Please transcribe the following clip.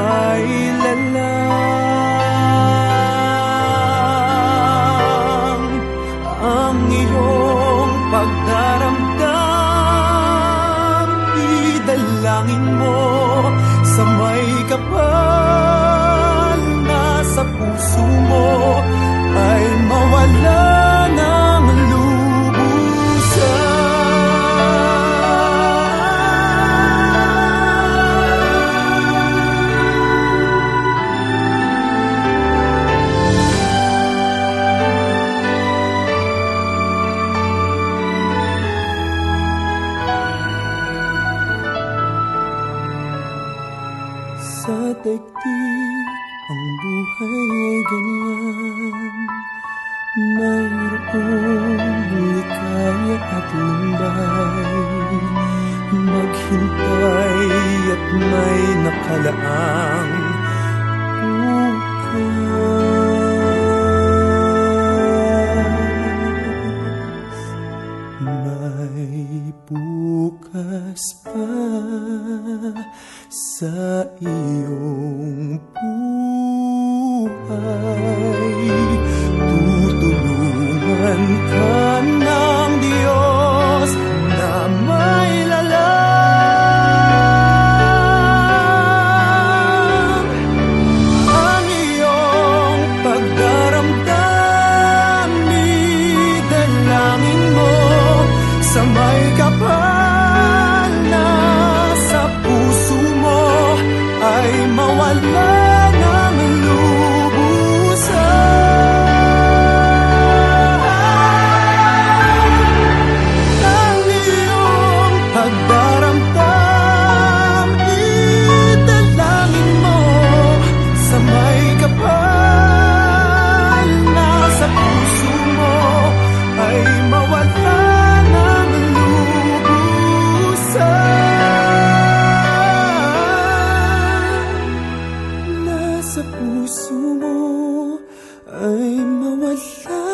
ay lalang. Ang iyong pagdaramdam, idalangin mo sa may kapal na sa puso mo ay mawala ng lubusan. Sa daigdig ang buhay ay ganyan, mayroong likaya at lumbay, maghintay at may nakalaang bukas. May bukas pa sa iyong buhay. Tutulungan ka ng Diyos na may lalang. Ang iyong pagdaramdam, idalangin mo sa may kapal na sa puso mo ay mawala ng lubusan. Ang iyong pagdaramdam, idalangin mo sa may kapal na sa puso mo ay mawala ng lubusan. Sa puso mo ay mawala